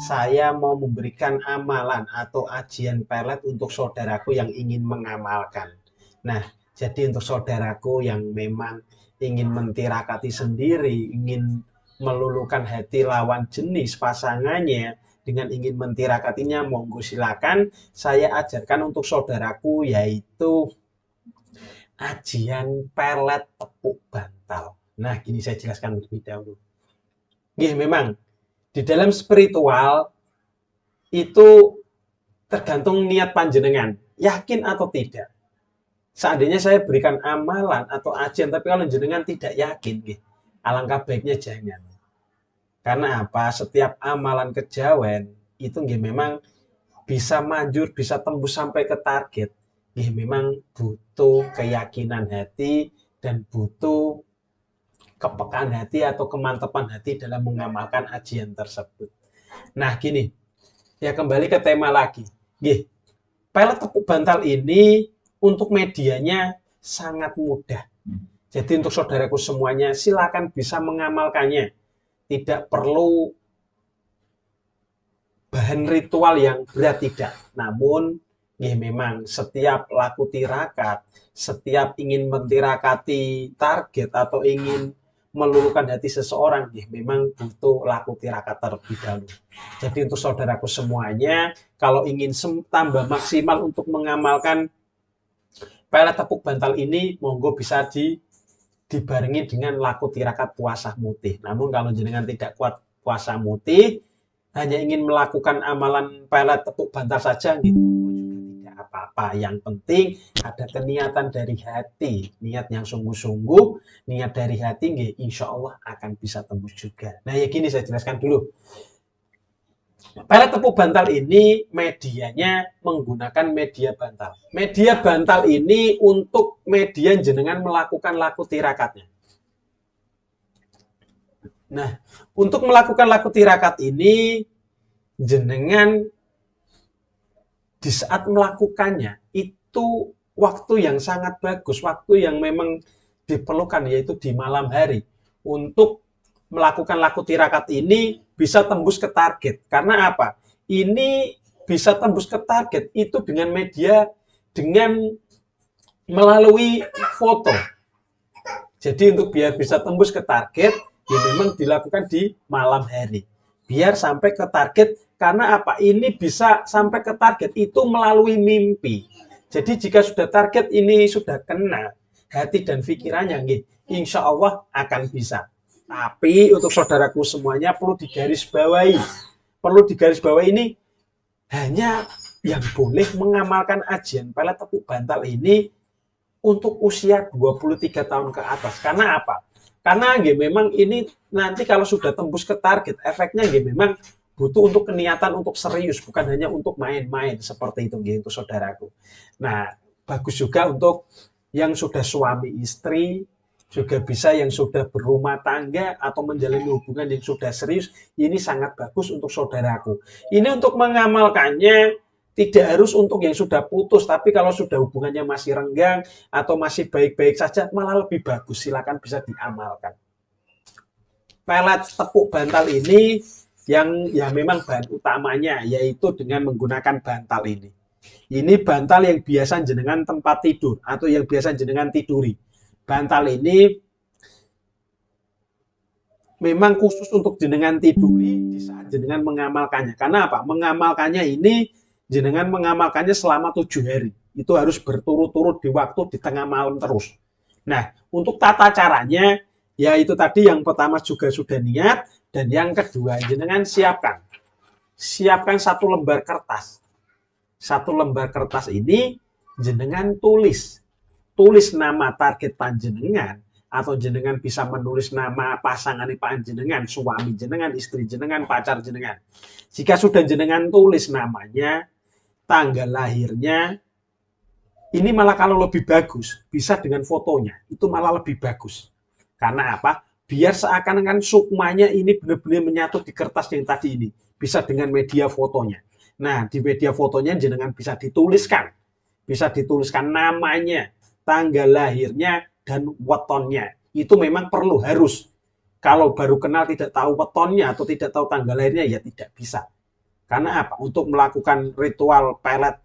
saya mau memberikan amalan atau ajian pelet untuk saudaraku yang ingin mengamalkan. Nah, jadi untuk saudaraku yang memang ingin mentirakati sendiri, ingin meluluhkan hati lawan jenis pasangannya dengan ingin mentirakatinya, monggo silakan saya ajarkan untuk saudaraku yaitu ajian pelet tepuk bantal. Nah, gini saya jelaskan lebih dahulu. Nggih, memang di dalam spiritual itu tergantung niat panjenengan, yakin atau tidak. Seandainya saya berikan amalan atau ajian, tapi kalau jenengan tidak yakin, alangkah baiknya jangan. Karena apa? Setiap amalan kejawen itu memang bisa manjur, bisa tembus sampai ke target. Memang butuh keyakinan hati dan butuh kepekaan hati atau kemantapan hati dalam mengamalkan ajian tersebut. Nah, gini, ya kembali ke tema lagi. Pelet tepuk bantal ini untuk medianya sangat mudah. Jadi untuk saudaraku semuanya silakan bisa mengamalkannya. Tidak perlu bahan ritual yang berat, tidak. Namun memang setiap laku tirakat, setiap ingin mentirakati target atau ingin meluluhkan hati seseorang, memang butuh laku tirakat terlebih dahulu. Jadi untuk saudaraku semuanya, kalau ingin tambah maksimal untuk mengamalkan pelet tepuk bantal ini, monggo bisa dibarengi dengan laku tirakat puasa mutih. Namun kalau jenengan tidak kuat puasa mutih, hanya ingin melakukan amalan pelet tepuk bantal saja, juga tidak apa-apa. Yang penting ada keniatan dari hati, niat yang sungguh-sungguh, niat dari hati, insya Allah akan bisa tembus juga. Nah, ya gini saya jelaskan dulu. Pelet tepuk bantal ini medianya menggunakan media bantal. Media bantal ini untuk media jenengan melakukan laku tirakatnya. Nah, untuk melakukan laku tirakat ini, jenengan di saat melakukannya itu waktu yang sangat bagus, waktu yang memang diperlukan yaitu di malam hari untuk melakukan laku tirakat ini bisa tembus ke target. Karena apa? Ini bisa tembus ke target itu dengan media, dengan melalui foto. Jadi untuk biar bisa tembus ke target, ya memang dilakukan di malam hari. Biar sampai ke target, karena apa? Ini bisa sampai ke target itu melalui mimpi. Jadi jika sudah target ini sudah kena hati dan pikirannya, insya Allah akan bisa. Tapi untuk saudaraku semuanya perlu digarisbawahi. Perlu digarisbawahi ini hanya yang boleh mengamalkan ajian pelet tepuk bantal ini untuk usia 23 tahun ke atas. Karena apa? Karena memang ini nanti kalau sudah tembus ke target, efeknya memang butuh untuk keniatan untuk serius, bukan hanya untuk main-main seperti itu untuk saudaraku. Nah, bagus juga untuk yang sudah suami istri, juga bisa yang sudah berumah tangga atau menjalani hubungan yang sudah serius, ini sangat bagus untuk saudaraku. Ini untuk mengamalkannya tidak harus untuk yang sudah putus, tapi kalau sudah hubungannya masih renggang atau masih baik-baik saja, malah lebih bagus. Silakan bisa diamalkan. Pelet tepuk bantal ini yang ya memang bahan utamanya yaitu dengan menggunakan bantal ini. Ini bantal yang biasa jenengan tempat tidur atau yang biasa jenengan tiduri. Bantal ini memang khusus untuk jenengan tiduri di saat jenengan mengamalkannya. Karena apa? Mengamalkannya ini jenengan mengamalkannya selama 7 hari. Itu harus berturut-turut di waktu di tengah malam terus. Nah, untuk tata caranya, ya itu tadi yang pertama juga sudah niat, dan yang kedua jenengan siapkan. Siapkan satu lembar kertas. Satu lembar kertas ini jenengan tulis. Tulis nama target panjenengan, atau jenengan bisa menulis nama pasangan panjenengan, suami jenengan, istri jenengan, pacar jenengan. Jika sudah jenengan tulis namanya, tanggal lahirnya, ini malah kalau lebih bagus, bisa dengan fotonya, itu malah lebih bagus. Karena apa? Biar seakan-akan sukmanya ini benar-benar menyatu di kertas yang tadi ini. Bisa dengan media fotonya. Nah, di media fotonya jenengan bisa dituliskan. Bisa dituliskan namanya, tanggal lahirnya, dan wetonnya. Itu memang perlu, harus. Kalau baru kenal tidak tahu wetonnya atau tidak tahu tanggal lahirnya, ya tidak bisa. Karena apa? Untuk melakukan ritual pelet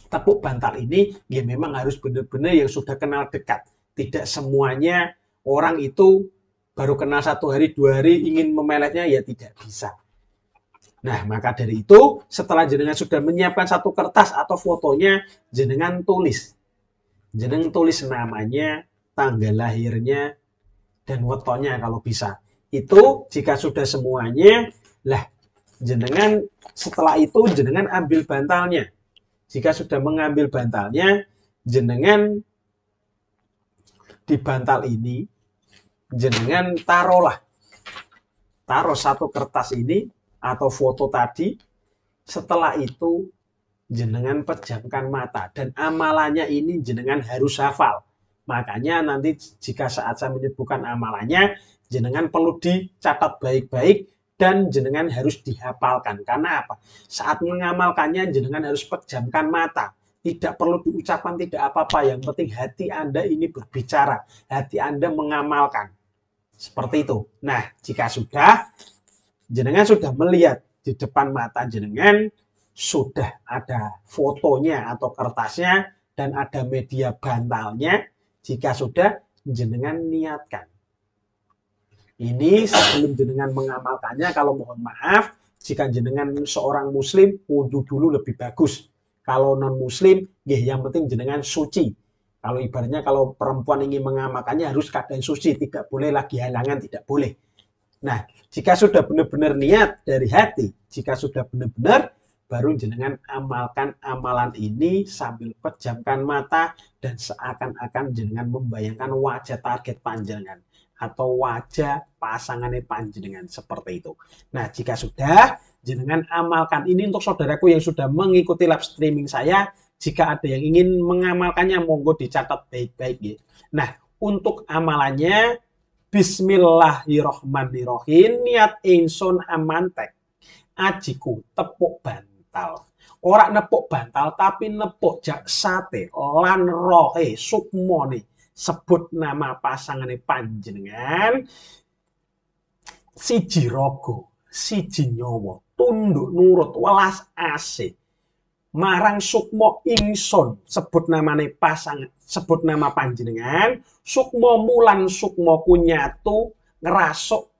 tepuk bantal ini, ya memang harus benar-benar yang sudah kenal dekat. Tidak semuanya orang itu baru kenal 1 hari, 2 hari ingin memeletnya, ya tidak bisa. Nah, maka dari itu, setelah jenengan sudah menyiapkan satu kertas atau fotonya, jenengan tulis. Jenengan tulis namanya, tanggal lahirnya, dan wetonnya kalau bisa. Itu jika sudah semuanya, lah jenengan setelah itu jenengan ambil bantalnya. Jika sudah mengambil bantalnya, jenengan di bantal ini, jenengan taruh satu kertas ini atau foto tadi. Setelah itu jenengan pejamkan mata dan amalannya ini jenengan harus hafal. Makanya nanti jika saat saya menyebutkan amalannya, jenengan perlu dicatat baik-baik dan jenengan harus dihafalkan. Karena apa? Saat mengamalkannya jenengan harus pejamkan mata. Tidak perlu diucapkan tidak apa-apa, yang penting hati Anda ini berbicara, hati Anda mengamalkan. Seperti itu. Nah, jika sudah jenengan sudah melihat di depan mata jenengan sudah ada fotonya atau kertasnya dan ada media bantalnya, jika sudah jenengan niatkan. Ini sebelum jenengan mengamalkannya, kalau mohon maaf, jika jenengan seorang muslim, wudhu dulu lebih bagus. Kalau non-muslim, yang penting jenengan suci. Kalau ibaratnya kalau perempuan ingin mengamalkannya harus keadaan suci, tidak boleh lagi halangan, tidak boleh. Nah, jika sudah benar-benar niat dari hati, jika sudah benar-benar, baru jenengan amalkan amalan ini sambil pejamkan mata dan seakan-akan jenengan membayangkan wajah target panjenengan atau wajah pasangannya panjenengan seperti itu. Nah, jika sudah jenengan amalkan ini untuk saudaraku yang sudah mengikuti live streaming saya, jika ada yang ingin mengamalkannya monggo dicatat baik-baik ya. Nah, untuk amalannya Bismillahirrohmanirrohim, niat ingsun amantek ajiku tepuk bantal. Ora nepuk bantal tapi nepuk jak sate lan rohe sukmone, sebut nama pasangane panjenengan, siji raga, siji nyawa, tunduk nurut, welas asih marang sukma ingsun, sebut namane pasangan, sebut nama panjenengan, sukmamu lan sukmaku nyatu ngrasuk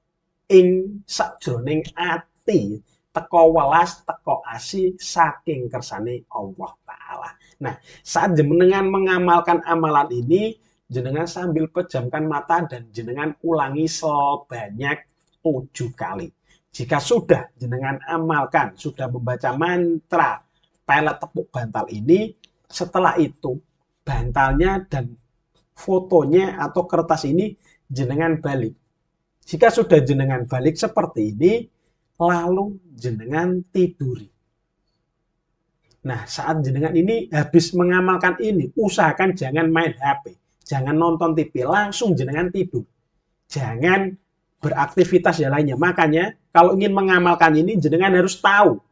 ing sajroning ati, teko welas, teko asih saking kersane Allah Ta'ala. Nah, saat jenengan mengamalkan amalan ini, jenengan sambil pejamkan mata dan jenengan ulangi sebanyak 7 kali. Jika sudah jenengan amalkan, sudah membaca mantra pelet tepuk bantal ini, setelah itu bantalnya dan fotonya atau kertas ini jenengan balik. Jika sudah jenengan balik seperti ini, lalu jenengan tiduri. Nah, saat jenengan ini habis mengamalkan ini, usahakan jangan main HP, jangan nonton TV, langsung jenengan tidur. Jangan beraktivitas yang lainnya. Makanya kalau ingin mengamalkan ini, jenengan harus tahu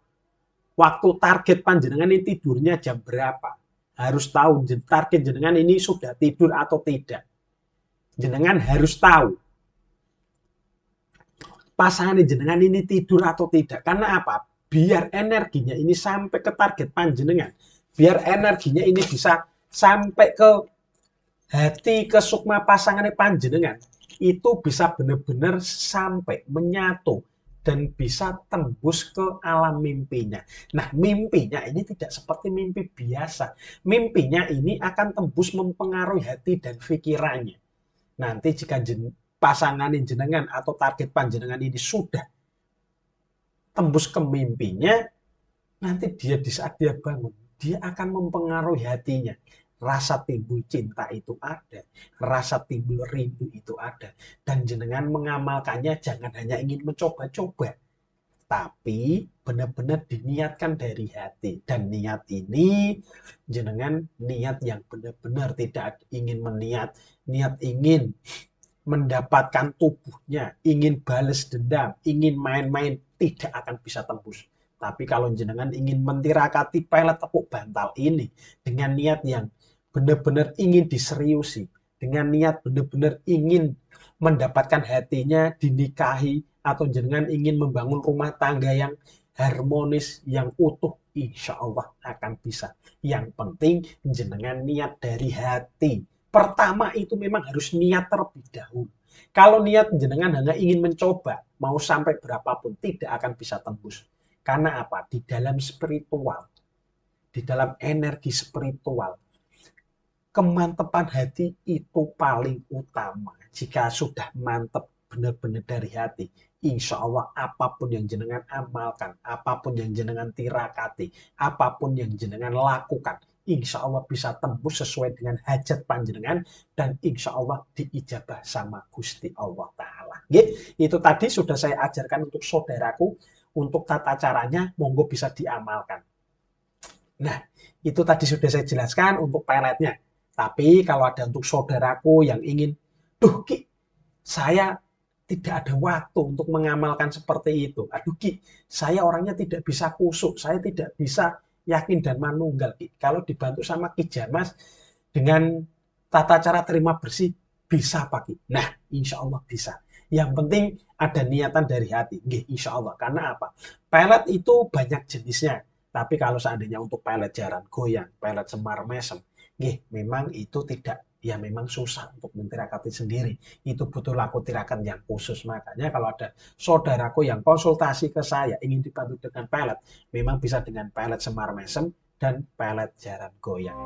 waktu target panjenengan ini tidurnya jam berapa. Harus tahu target jenengan ini sudah tidur atau tidak. Jenengan harus tahu pasangan jenengan ini tidur atau tidak. Karena apa? Biar energinya ini sampai ke target panjenengan. Biar energinya ini bisa sampai ke hati, ke sukma pasangan panjenengan. Itu bisa benar-benar sampai menyatu dan bisa tembus ke alam mimpinya. Nah, mimpinya ini tidak seperti mimpi biasa. Mimpinya ini akan tembus mempengaruhi hati dan pikirannya. Nanti jika pasangan jenengan atau target panjenengan ini sudah tembus ke mimpinya, nanti dia di saat dia bangun, dia akan mempengaruhi hatinya. Rasa timbul cinta itu ada, rasa timbul rindu itu ada, dan jenengan mengamalkannya jangan hanya ingin mencoba-coba, tapi benar-benar diniatkan dari hati. Dan niat ini jenengan niat yang benar-benar tidak ingin niat ingin mendapatkan tubuhnya, ingin balas dendam, ingin main-main, tidak akan bisa tembus. Tapi kalau jenengan ingin mentirakati pelet tepuk bantal ini dengan niat yang benar-benar ingin diseriusi, dengan niat benar-benar ingin mendapatkan hatinya dinikahi, atau jenengan ingin membangun rumah tangga yang harmonis, yang utuh, insya Allah akan bisa. Yang penting jenengan niat dari hati. Pertama itu memang harus niat terlebih dahulu. Kalau niat jenengan hanya ingin mencoba, mau sampai berapapun tidak akan bisa tembus. Karena apa? Di dalam spiritual, di dalam energi spiritual, kemantepan hati itu paling utama. Jika sudah mantep benar-benar dari hati, insya Allah apapun yang jenengan amalkan, apapun yang jenengan tirakati, apapun yang jenengan lakukan, insya Allah bisa tembus sesuai dengan hajat panjenengan, dan insya Allah diijabah sama Gusti Allah Ta'ala. Itu tadi sudah saya ajarkan untuk saudaraku, untuk tata caranya, monggo bisa diamalkan. Nah, itu tadi sudah saya jelaskan untuk peletnya. Tapi kalau ada untuk saudaraku yang ingin, duh Ki, saya tidak ada waktu untuk mengamalkan seperti itu. Aduh Ki, saya orangnya tidak bisa kusuk, saya tidak bisa yakin dan manunggal. Ki. Kalau dibantu sama Ki Jamas dengan tata cara terima bersih, bisa Pak Ki. Nah, insya Allah bisa. Yang penting ada niatan dari hati. Nggih, insya Allah. Karena apa? Pelet itu banyak jenisnya. Tapi kalau seandainya untuk pelet jaran goyang, pelet semar mesem, nggih, memang itu tidak, ya memang susah untuk mentirakati sendiri. Itu butuh laku tirakat yang khusus. Makanya kalau ada saudaraku yang konsultasi ke saya ingin dibantu dengan pelet, memang bisa dengan pelet semar mesem dan pelet jaran goyang.